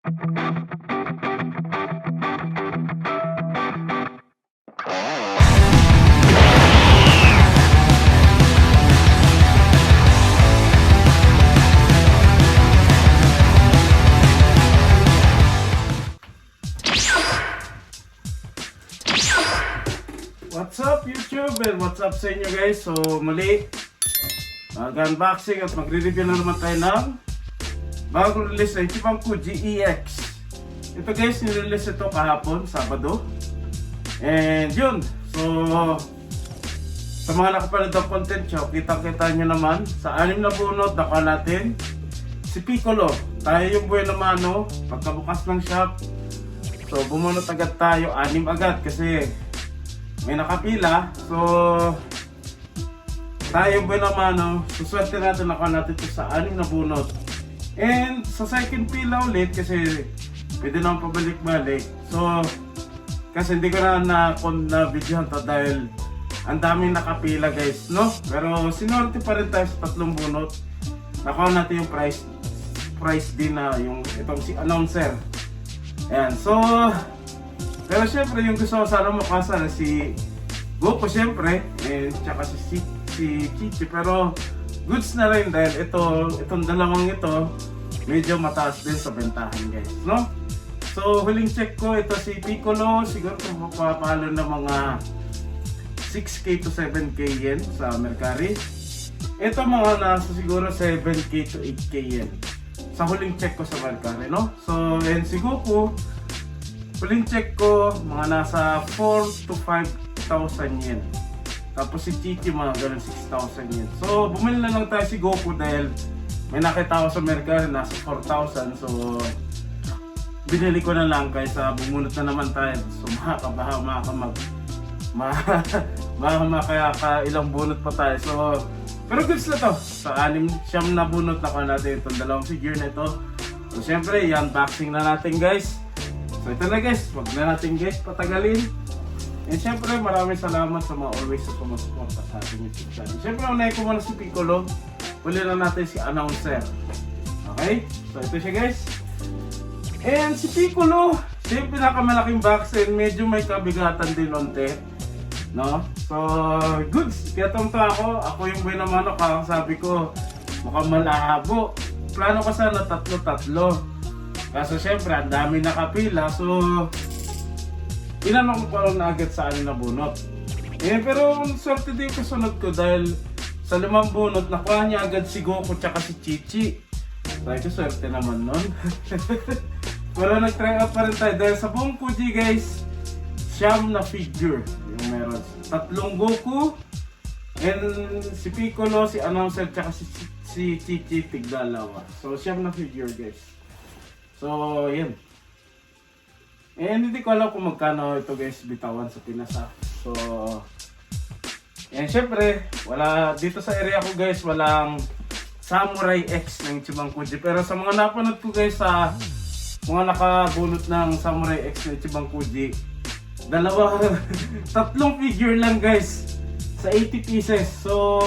What's up YouTube and what's up sa inyo guys? So muli mag-unboxing at magre-review na naman tayo ng bagong release na Ichiban Kuji EX. Ito guys, nirelease ito kahapon, Sabado. And yun, so sa mga nakapanood ng content show, kitang-kita nyo naman sa 6 na bunot nakuha natin si Piccolo. Tayo yung buhay na mano, pagkabukas ng shop. So bumunot agad tayo, 6 agad kasi may nakapila. So tayo ba naman, suswerte natin, nakuha natin ito sa 6 na bunot. And sa second pila ulit kasi pwede naman pabalik-balik. So kasi hindi ko na videohan to dahil ang daming nakapila guys, no? Pero sinorte pa rin tayo sa 3 bunot. Nakuha natin yung price din na yung itong si announcer. Ayan, so pero syempre yung gusto ko sana makasa na si Goku syempre, tsaka si Chichi, pero goods na rin dahil itong dalawang ito medyo mataas din sa bentahan guys, no? So huling check ko, ito si Piccolo, siguro kung mapapalo ng mga 6k to 7k yen sa Mercari. Ito mga nasa siguro 7k to 8k yen sa huling check ko sa Mercari, no? So and si Goku, huling check ko, mga nasa 4 to 5,000 yen. Tapos si Chichi, mga ganun 6,000 yen. So, bumili na lang tayo si Goku dahil may nakita ko sa Mercari, nasa 4,000. So, binili ko na lang kaysa bumunot na naman tayo. So, ilang bunot pa tayo. So, pero goods na to. Sa 6 na bunot na natin itong dalawang figure na ito. So, syempre, i-unboxing na natin guys. So ito na guys, wag na natin guys patagalin. And syempre maraming salamat sa mga always sa sumusuporta sa ating YouTube channel. Syempre unahin ko muna si Piccolo. Huli na natin si announcer. Okay? So ito siya guys. And si Piccolo, siya yung pinakamalaking box and medyo may kabigatan din onte. No? So goods, kaya tumta ako. Ako yung buhay naman ako. Sabi ko, mukhang malahabo. Plano ko sana tatlo. Kaso syempre, ang dami nakapila. So, inanong ko lang na agad sa 6 na bunot. Pero swerte din yung kasunod ko dahil sa 5 bunot, nakuha niya agad si Goku tsaka si Chichi. Dahil ko swerte naman nun. Pero nag-try out pa rin tayo dahil sa buong Kuji guys, 9 na figure yung meron. 3 Goku, and si Piccolo, si announcer tsaka si Chichi tig-2. So 9 na figure guys. So, yun. And hindi ko alam kung magkano ito guys, bitawan sa Pinas. So, and syempre, wala, dito sa area ko guys, walang Samurai X ng Ichiban Kuji. Pero sa mga napanood ko guys, sa mga nakabunot ng Samurai X ng Ichiban Kuji, 3 figure lang guys, sa 80 pieces. So,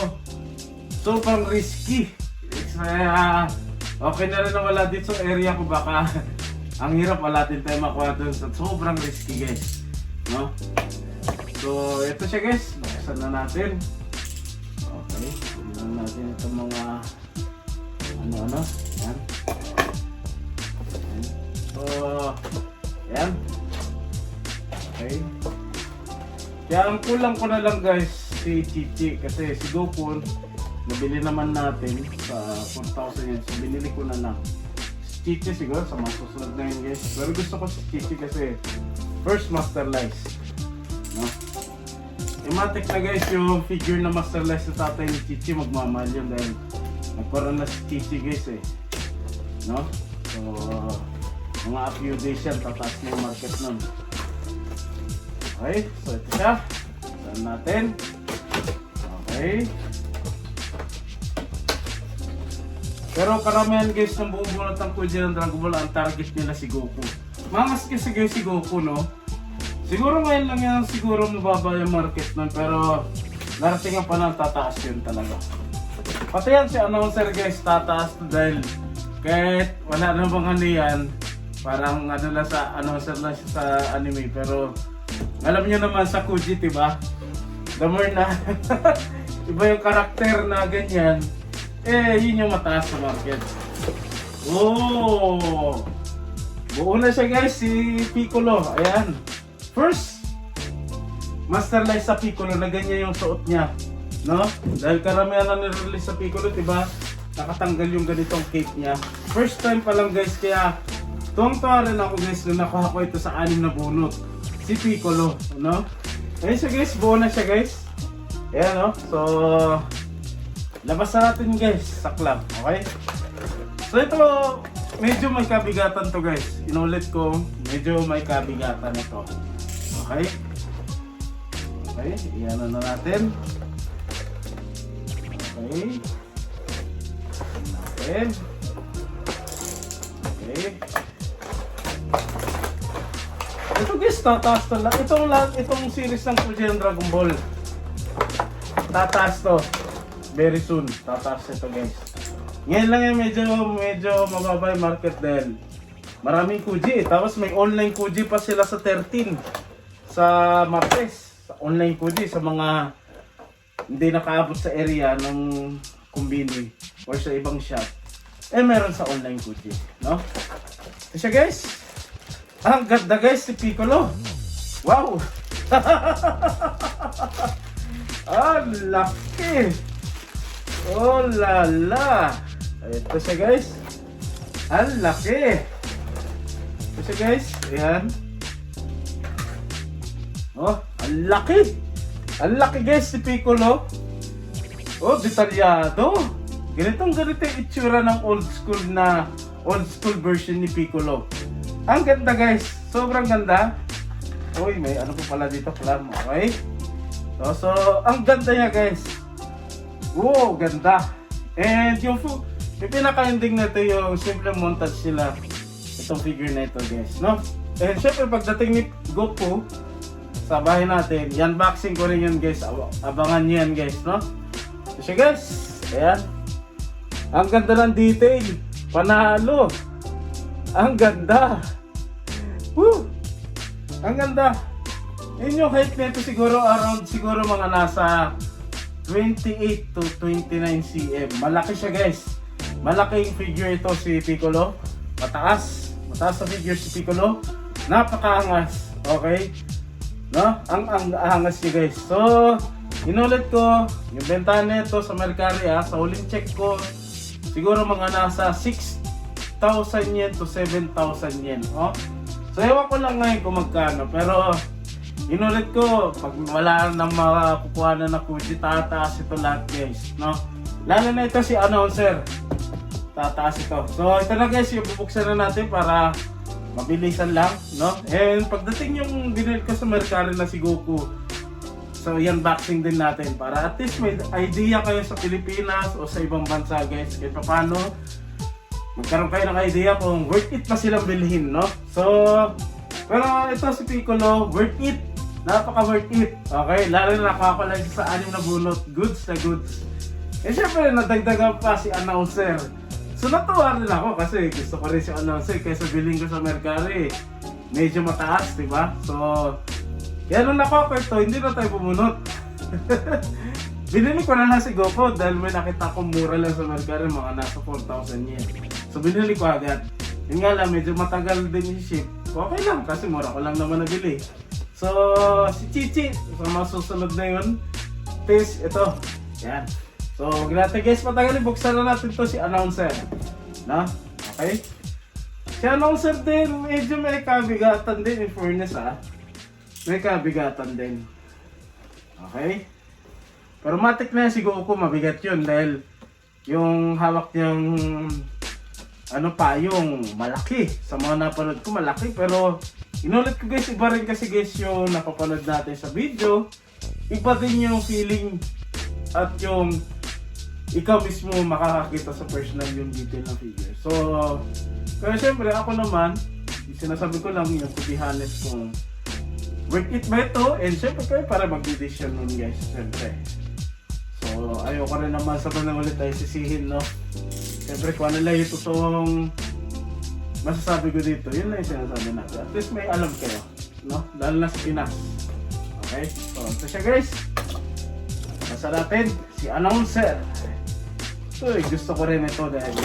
sobrang risky. Okay na rin na wala dito sa area ko, baka ang hirap wala din tayo makuha dun. So, sobrang risky guys, no? So ito siya guys, nakasan na natin. Okay, tingnan natin itong mga ano, yan. So, yan. Okay. Kaya ang kulang ko na lang guys si Chichi, kasi si Goku nabili naman natin sa 4,000 yen. So binili ko na lang si Chichi siguro sa mga susunod na yun guys. Pero gusto ko si Chichi kasi first Master Lice, no? Matik na guys yung figure na Master Lice sa tatay ni Chichi, magmamahal yun dahil nagkaroon na si Chichi guys no? So mga a few days yan, tataas na yung market nun. Okay, so ito siya, saan natin. Okay, pero karamihan guys ng buong bunot ng Kuji ng Dragon Ball, ang target nila si Goku. Mangas kasi guys si Goku, no? Siguro ngayon lang yan, siguro mababa yung market nun, pero darating ang panahon, tataas yun talaga. Pati yan si announcer guys, tataas dahil kahit wala na bang ano yan, Parang ano lang sa announcer lang siya sa anime, pero alam niyo naman sa Kuji, diba? The more na iba yung karakter na ganyan, yun yung mataas sa market. Oh! Buo na siya guys, si Piccolo. Ayan. First, master life sa Piccolo na ganyan yung suot niya. No? Dahil karamihan na nirelease sa Piccolo, diba? Nakatanggal yung ganitong cape niya. First time pa lang guys, kaya tuwang-tuwa rin ako guys nung nakuha ko ito sa 6 na bunot. Si Piccolo, no? Ayun siya guys, buo na siya guys. Ayan, no? So, labas na natin guys sa club, okay? So ito, medyo may kabigatan to guys. Inulit ko, medyo may kabigatan ito. Okay? Okay, iyan na natin. Okay. Okay. Okay. Ito guys, tataas to lang. Itong series ng Fujian Dragon Ball. Tataas to. Very soon, tataas ito guys. Ngayon lang yung medyo mababa yung market dahil maraming Kuji. Tapos may online Kuji pa sila sa 13 sa Martes. Sa online Kuji sa mga hindi nakaabot sa area ng kumbini or sa ibang shop. Meron sa online Kuji, no? Kasi guys, ang ganda guys si Piccolo. Wow! Ang laki! Oh la la! Ito siya guys. Ang laki! Ito siya guys. Ayan. Oh, ang laki! Ang laki guys si Piccolo. Oh, detalyado. Ganito yung itsura ng old school version ni Piccolo. Ang ganda guys. Sobrang ganda. Uy, may ano po pala dito. Okay. So, ang ganda niya guys. Wow, ganda. And yung pinaka-ending na ito yung simple montage sila. Itong figure na ito guys, no? And syempre pagdating ni Goku sa bahay natin, unboxing ko rin yun guys. Abangan nyo yan guys, no? So guys, ayan. Ang ganda ng detail. Panalo. Ang ganda. Woo! Ang ganda. Yun yung height nito siguro around mga nasa 28 to 29 cm. Malaki siya guys. Malaking figure ito si Piccolo. Mataas sa figure si Piccolo. Napakaangas. Okay? No? Ang angas niya guys. So, inulit ko, yung bentahan nito sa Mercari sa huling check ko, siguro mga nasa 6,000 yen to 7,000 yen. Oh? So, ewan ko lang ngayon kung magkano. Pero, inulit ko, pag wala nang makakukuha na Kuji, tataas ito lahat guys. No? Lalo na ito si announcer. Tataas ito. So, ito na guys, yung bubuksan na natin para mabilisan lang, no? And pagdating yung binili ko sa Mercari na si Goku, so yan unboxing din natin para at least may idea kayo sa Pilipinas o sa ibang bansa guys, kahit paano magkaroon kayo ng idea kung worth it pa silang bilhin, no? So, pero ito si Piccolo, worth it, napaka worth it, okay? Lalo na nakakala siya sa 6 na bunot, goods na goods. Eh syempre nadagdagan pa si announcer. So natuwa rin ako kasi gusto ko rin si announcer kaysa bilhin ko sa Mercari. Medyo mataas, di ba? So, kaya nung nakuha ko ito, hindi na tayo bumunot. Binili ko na lang si Goku dahil may nakita akong mura lang sa Mercari, mga nasa 4,000 yen. So binili ko agad. Yun nga lang, medyo matagal din yung ship. Okay lang kasi mura ko lang naman nabili. So, si Chichi, sa mga susunod na yun, taste ito. Yan. So, natin guys, patagalin, buksan na natin to si announcer. Na? Okay? Si announcer din, medyo may kabigatan din, in fairness may kabigatan din. Okay? Pero matik na si Goku, mabigat yun dahil yung hawak niyang yung malaki. Sa mga napanood ko, malaki. Pero inulit ko guys, iba rin kasi guys yung napapanood natin sa video. Iba din yung feeling at yung ikaw mismo makakakita sa personal yung detail ng figure. So, pero syempre ako naman, sinasabi ko lang yung to be honest kung worth it ba ito, and syempre kayo para mag-decision nun guys, syempre. So, ayoko rin naman sa panang ulit tayo sisihin, no? Syempre kung ano lang yung totoong masasabi ko dito, yun lang yung sinasabi natin. At least may alam kayo, no? Lalo na sa Pinas. Okay? So, ito siya guys. Basta natin, si announcer. Uy, gusto ko rin ito dahil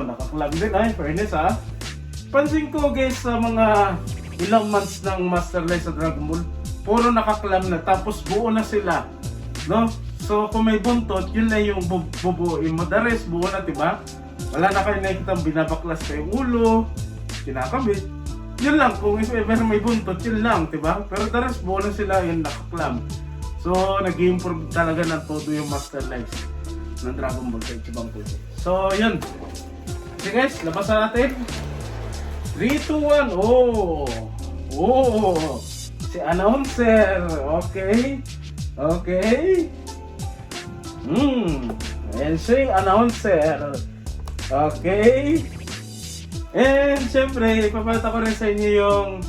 nakaklab din ay, fairness ha. Pansin ko guys sa mga ilang months ng Master Life sa Dragon Ball, puro nakaklam na, tapos buo na sila, no? So kung may buntot, yun na yung bubuin mo. The rest, buo na, diba? Wala na kayo nakikita binabaklas pa yung ulo, kinakabit. Yun lang, kung ever may buntot, yun lang, diba? Pero the rest, buo na sila, yung nakaklam. So nag-improve talaga ng todo yung Master Life ng Dragon Ball sa Ichiban Kuji. So yun. Okay guys, labasan natin. 3, 2, 1. Si announcer. Okay. Ayan siya yung announcer. Okay. And syempre, ipapata ko rin sa inyo yung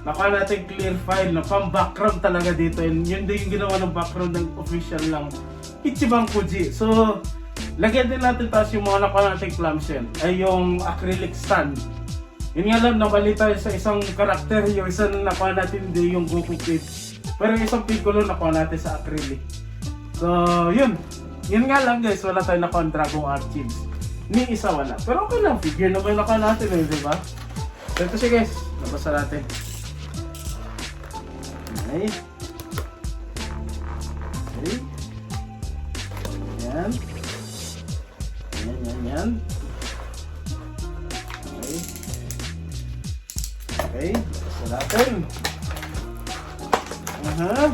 nakuha natin clear file na pang background talaga dito. And yun din yung ginawa ng background ng official lang Ichiban Kuji. So, lagyan din natin taas yung mga nakuha natin clamshell. Ay yung acrylic stand. Yun nga lang, nabali tayo sa isang karakter. Yung isang nakuha natin hindi yung Goku Kid. Pero yung isang Piccolo nakuha natin sa acrylic. So, yun. Yun nga lang guys, wala tayo nakuha Dragon Archives. Ni isa wala. Pero okay lang, figure na ba yung nakuha natin eh, diba? So, ito siya guys. Nabasa natin. Okay. Okay. Yan. Yan. Okay. Okay. Nabasa natin. Yan.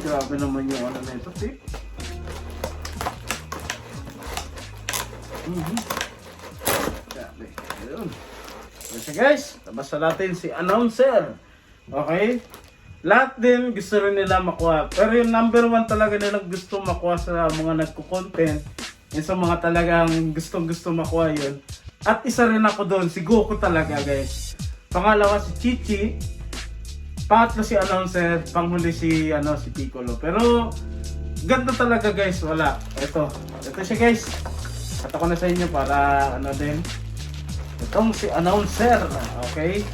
Grabe naman yung ano na ito, tip. Grabe. Ayun. Kasi guys, basta natin si announcer. Okay? Lahat din gusto rin nila makuha. Pero yung number 1 talaga nilang gusto makuha sa mga nagko-content, yung sa mga talagang gustong-gusto makuha yun. At isa rin ako doon, si Goku talaga guys. Pangalawa si Chi-Chi. Pangatlo si announcer, panghuli si si Piccolo. Pero ganda talaga guys, wala. Ito siya guys. At ako na sa inyo para din. Itong si announcer, okay?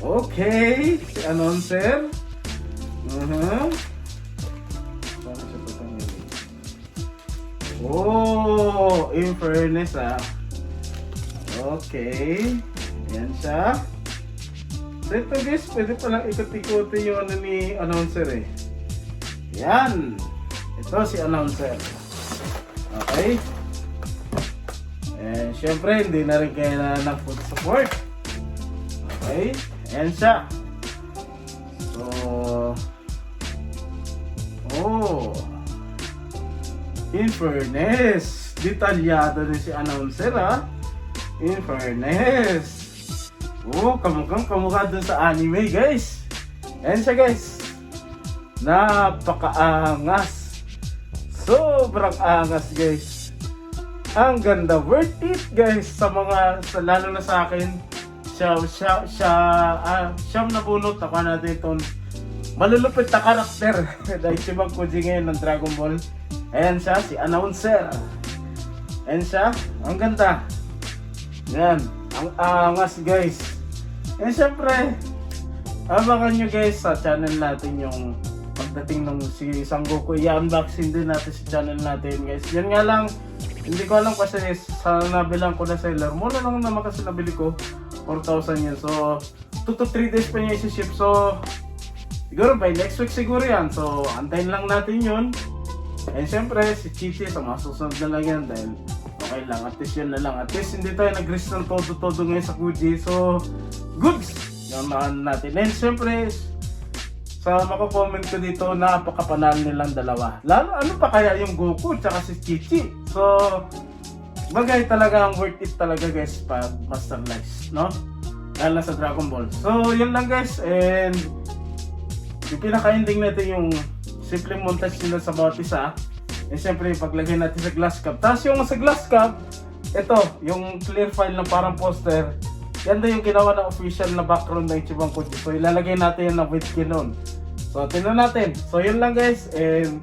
Okay, si announcer. Paano siya patanggalin? In fairness Okay. Yan siya. So ito guys, pwede palang ikot-ikotin yung ni announcer eh. Yan. Ito si announcer. Okay. And syempre, hindi na rin kailangan ng foot support. Okay. Yan siya. So, in fairness, detalyado din si announcer In fairness. Kamukha dun sa anime guys. Ayan siya guys. Napakaangas. Sobrang angas guys. Ang ganda. Worth it guys. Lalo na sa akin. Siyam na bunot. Ako natin itong malulupit na karakter. Dahil Ichiban Kuji ngayon ng Dragon Ball. Ayan siya. Si announcer. Ayan siya. Ang ganda. Yan. Ang angas guys. And syempre, abangan nyo guys sa channel natin yung pagdating ng si Sangoku. I-unboxing din natin sa channel natin guys. Yan nga lang, hindi ko alam kasi sa nabilang ko na seller. Muna lang naman kasi nabili ko. 4,000 yun. So, 2 to 3 days pa niya isi-ship. So, siguro by next week siguro yan. So, antayin lang natin yun. And syempre, si Chi-Chi sa mga susunod na lang yan dahil okay lang, at least yun na lang. At least hindi tayo nag-risk ng todo-todo ngayon sa Kuji. So, goods! Yung natin. And syempre, sa mako-comment ko dito, napakapanalo nilang dalawa. Lalo, ano pa kaya yung Goku tsaka si Chi-Chi? So, bagay talaga ang worth it talaga guys pag Master Life, no? lalo na sa Dragon Ball. So, yun lang guys, and yung pinaka-ending natin yung simpleng montage nila sa bawat isa. And syempre, paglagay natin sa glass cup. Tapos yung sa glass cup, ito, yung clear file na parang poster, yan na yung ginawa na official na background ng Ichiban Koji. So, ilalagay natin yan na with kinon. So, tingnan natin. So, yun lang guys, and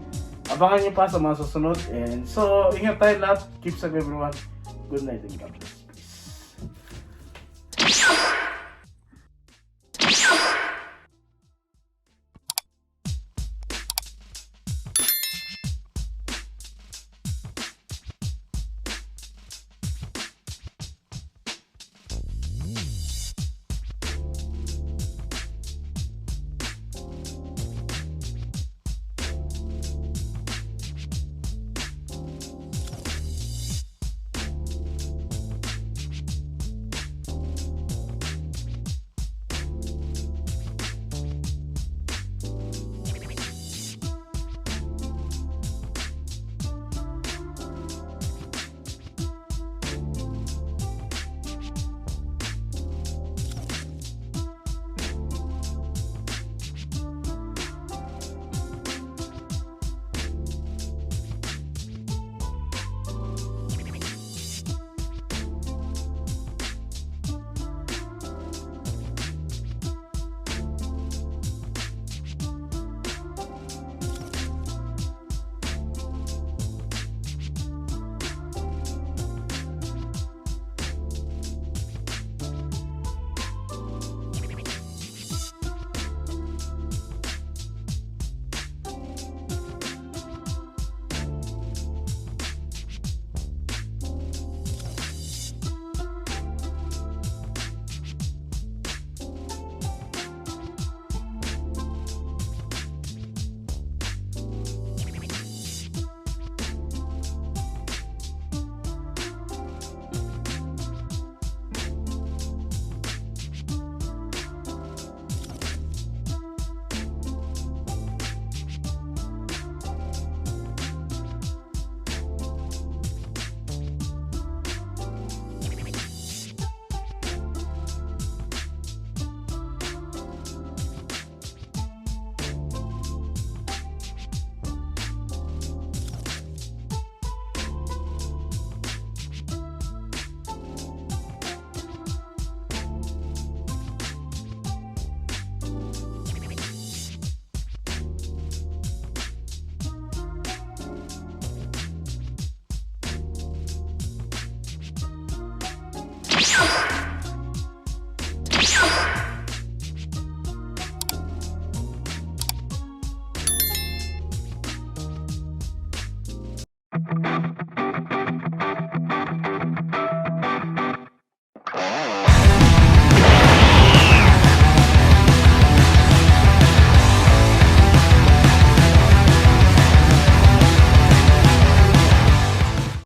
abangan nyo pa sa mga susunod. And so, ingat tayo lahat. Keep safe everyone. Good night and God bless.